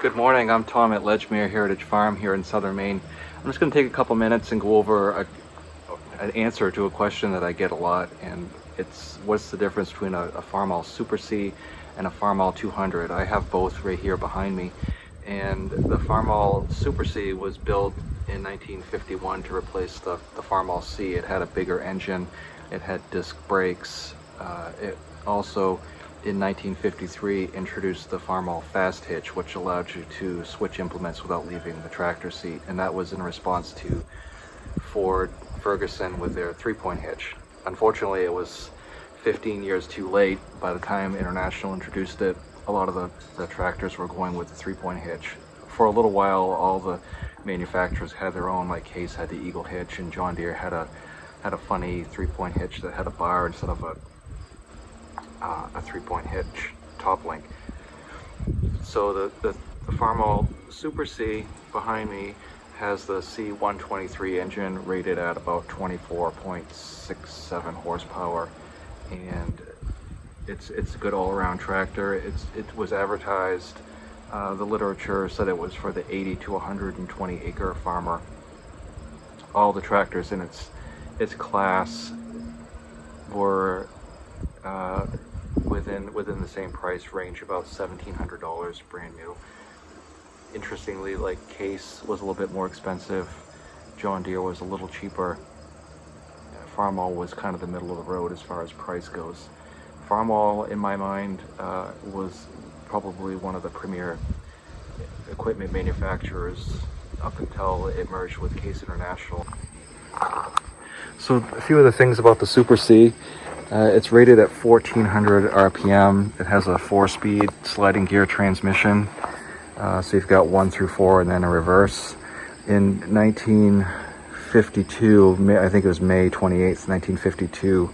Good morning, I'm Tom at Ledgemere Heritage Farm here in southern Maine. I'm just going to take a couple minutes and go over an answer to a question that I get a lot, and it's what's the difference between a Farmall Super C and a Farmall 200. I have both right here behind me, and the Farmall Super C was built in 1951 to replace the Farmall C. It had a bigger engine, it had disc brakes, it also in 1953 introduced the Farmall Fast Hitch, which allowed you to switch implements without leaving the tractor seat, and that was in response to Ford Ferguson with their 3-point hitch. Unfortunately, it was 15 years too late. By the time International introduced it, a lot of the tractors were going with the 3-point hitch. For a little while, all the manufacturers had their own, like Case had the Eagle hitch, and John Deere had a funny 3-point hitch that had a bar instead of a 3-point hitch top link. So the Farmall Super C behind me has the C123 engine rated at about 24.67 horsepower, and it's a good all-around tractor. It was advertised, the literature said it was for the 80 to 120 acre farmer. All the tractors in its class were within the same price range, about $1,700 brand new. Interestingly, like Case was a little bit more expensive, John Deere was a little cheaper. Farmall was kind of the middle of the road as far as price goes. Farmall, in my mind, was probably one of the premier equipment manufacturers up until it merged with Case International. So a few of the things about the Super C. It's rated at 1400 RPM. It has a 4-speed sliding gear transmission. So you've got 1 through 4 and then a reverse. In 1952, I think it was May 28th, 1952,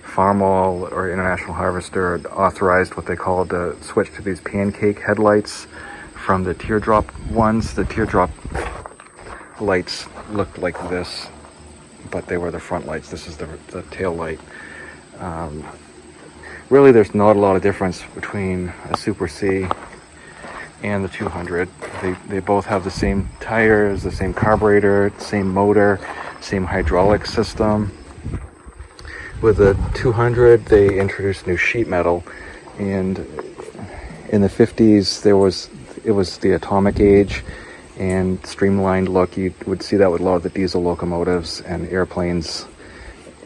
Farmall or International Harvester authorized what they called a switch to these Pancake Headlights from the teardrop ones. The teardrop lights looked like this, but they were the front lights. This is the tail light. Really, there's not a lot of difference between a Super C and the 200. They both have the same tires, the same carburetor, same motor, same hydraulic system. With the 200, they introduced new sheet metal, and in the 50s it was the atomic age and streamlined look. You would see that with a lot of the diesel locomotives and airplanes,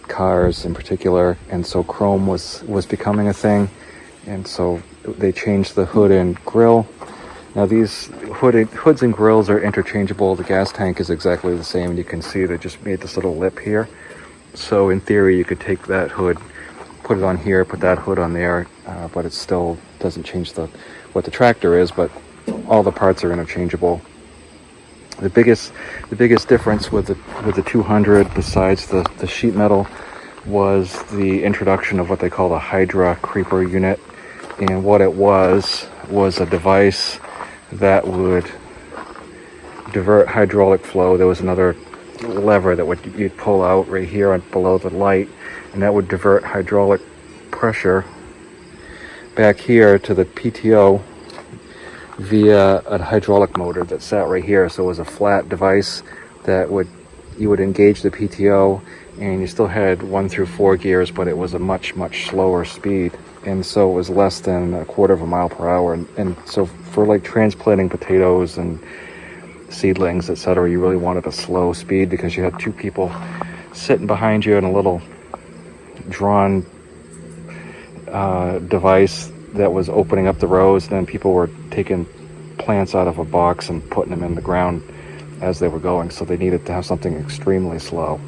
cars in particular, and so chrome was becoming a thing, and so they changed the hood and grill. Now these hoods and grills are interchangeable. The gas tank is exactly the same, and you can see they just made this little lip here. So in theory, you could take that hood, put it on here, put that hood on there, but it still doesn't change what the tractor is, but all the parts are interchangeable. The biggest difference with the 200, besides the sheet metal, was the introduction of what they call the Hydra creeper unit. And what it was a device that would divert hydraulic flow. There was another lever that you'd pull out right here below the light, and that would divert hydraulic pressure back here to the PTO via a hydraulic motor that sat right here. So it was a flat device that you would engage the PTO, and you still had 1 through 4 gears, but it was a much slower speed, and so it was less than a quarter of a mile per hour. And so for like transplanting potatoes and seedlings, etc., you really wanted a slow speed because you had 2 people sitting behind you in a little drawn device that was opening up the rows, and then people were taking plants out of a box and putting them in the ground as they were going, so they needed to have something extremely slow.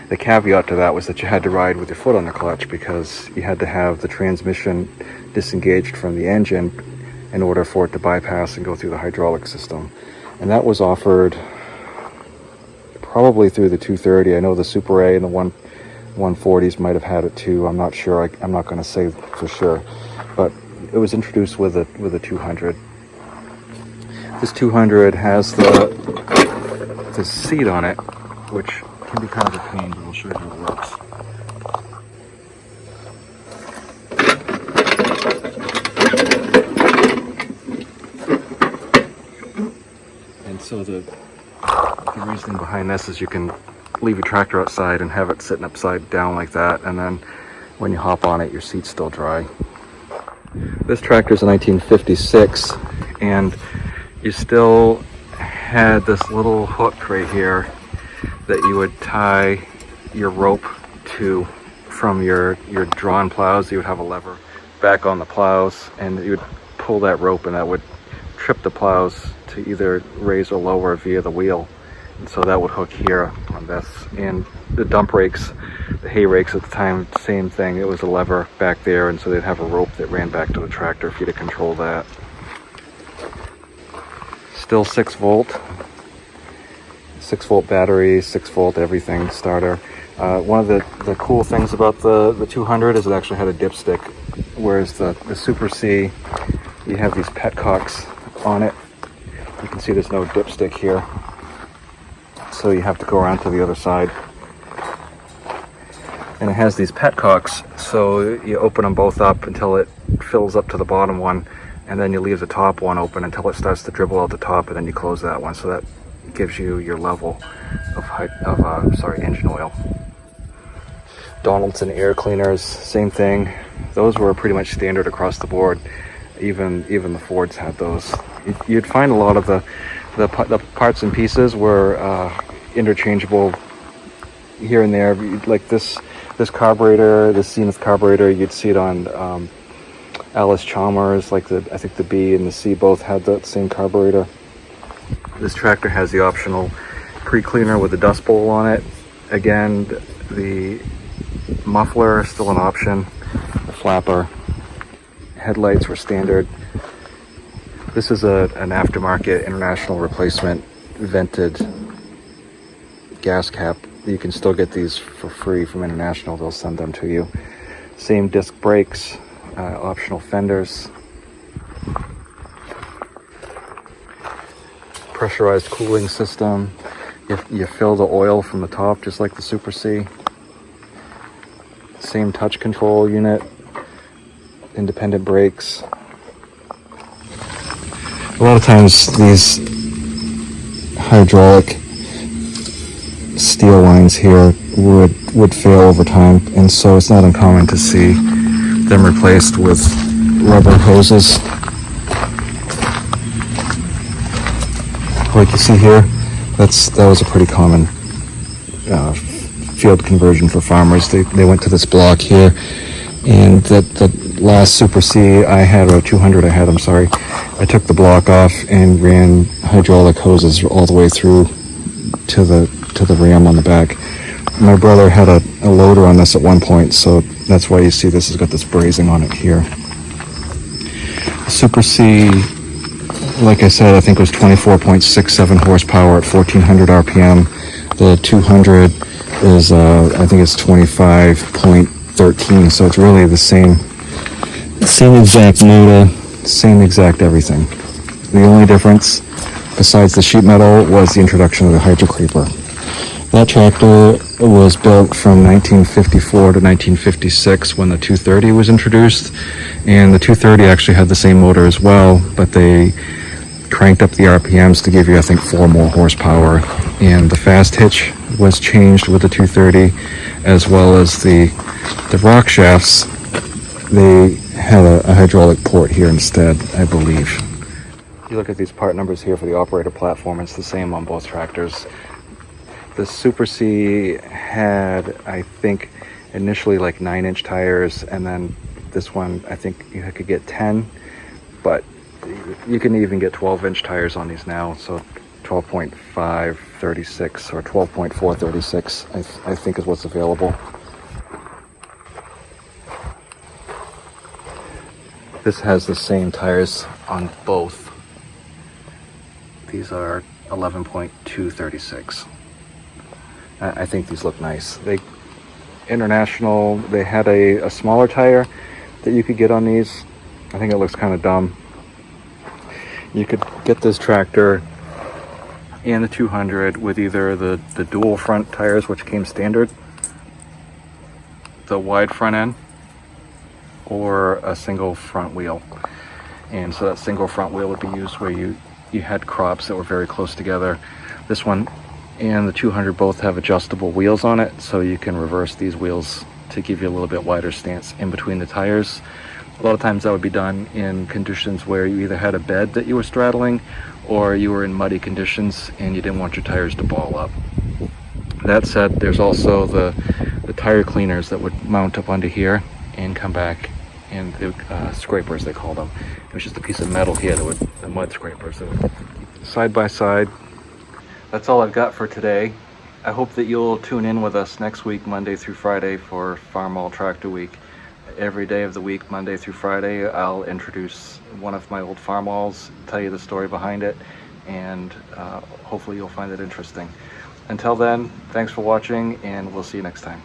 The caveat to that was that you had to ride with your foot on the clutch, because you had to have the transmission disengaged from the engine in order for it to bypass and go through the hydraulic system. And that was offered probably through the 230. I know the Super A and the 140s might have had it too. I'm not sure. I'm not going to say for sure, but it was introduced with a 200. This 200 has the seat on it, which can be kind of a pain, but we'll show you how it works. So the reasoning behind this is you can leave your tractor outside and have it sitting upside down like that, and then when you hop on it, your seat's still dry. This tractor is a 1956, and you still had this little hook right here that you would tie your rope to from your drawn plows. You would have a lever back on the plows, and you would pull that rope, and that would trip the plows to either raise or lower via the wheel. And so that would hook here on this. And the dump rakes, the hay rakes at the time, same thing. It was a lever back there, and so they'd have a rope that ran back to the tractor for you to control that. Still 6-volt. 6-volt battery, 6-volt everything, starter. One of the cool things about the 200 is it actually had a dipstick, whereas the Super C, you have these petcocks on it. You can see there's no dipstick here, so you have to go around to the other side. And it has these petcocks, so you open them both up until it fills up to the bottom one, and then you leave the top one open until it starts to dribble out the top, and then you close that one, so that gives you your level of engine oil. Donaldson air cleaners, same thing. Those were pretty much standard across the board. Even the Fords had those. You'd find a lot of the parts and pieces were interchangeable here and there. Like this carburetor, this Zenith carburetor, you'd see it on Alice Chalmers. Like I think the B and the C both had that same carburetor. This tractor has the optional pre-cleaner with a dust bowl on it. Again, the muffler is still an option. The flapper, headlights were standard. This is an aftermarket international replacement vented gas cap. You can still get these for free from International. They'll send them to you. Same disc brakes, optional fenders. Pressurized cooling system. You fill the oil from the top just like the Super C. Same touch control unit. Independent brakes. A lot of times these hydraulic steel lines here would fail over time, and so it's not uncommon to see them replaced with rubber hoses. Like you see here, that was a pretty common field conversion for farmers. They went to this block here, and the last Super C I had, or 200 I had, I'm sorry, I took the block off and ran hydraulic hoses all the way through to the ram on the back. My brother had a loader on this at one point, so that's why you see this has got this brazing on it here. The Super C, like I said, I think it was 24.67 horsepower at 1400 RPM. The 200 is, I think it's 25.13, so it's really the same exact motor, same exact everything. The only difference, besides the sheet metal, was the introduction of the Hydra creeper. That tractor was built from 1954 to 1956 when the 230 was introduced, and the 230 actually had the same motor as well, but they cranked up the RPMs to give you, I think, 4 more horsepower. And the fast hitch was changed with the 230, as well as the rock shafts. They had a hydraulic port here instead, I believe. You look at these part numbers here for the operator platform, it's the same on both tractors. The Super C had, I think, initially like 9-inch tires, and then this one, I think you could get 10, but you can even get 12-inch tires on these now, so 12.5 36 or 12.4 36, I think is what's available. This has the same tires on both. These are 11.2 36. I think these look nice. International, they had a smaller tire that you could get on these. I think it looks kind of dumb. You could get this tractor and the 200 with either the dual front tires, which came standard, the wide front end, or a single front wheel. And so that single front wheel would be used where you you had crops that were very close together. This one and the 200 both have adjustable wheels on it, so you can reverse these wheels to give you a little bit wider stance in between the tires. A lot of times that would be done in conditions where you either had a bed that you were straddling or you were in muddy conditions and you didn't want your tires to ball up. That said, there's also the tire cleaners that would mount up onto here and come back, and scrapers they call them. It was just a piece of metal here that would, the mud scrapers that would side by side. That's all I've got for today. I hope that you'll tune in with us next week, Monday through Friday, for Farmall Tractor Week. Every day of the week, Monday through Friday, I'll introduce one of my old Farmalls, tell you the story behind it, and hopefully you'll find it interesting. Until then, thanks for watching, and we'll see you next time.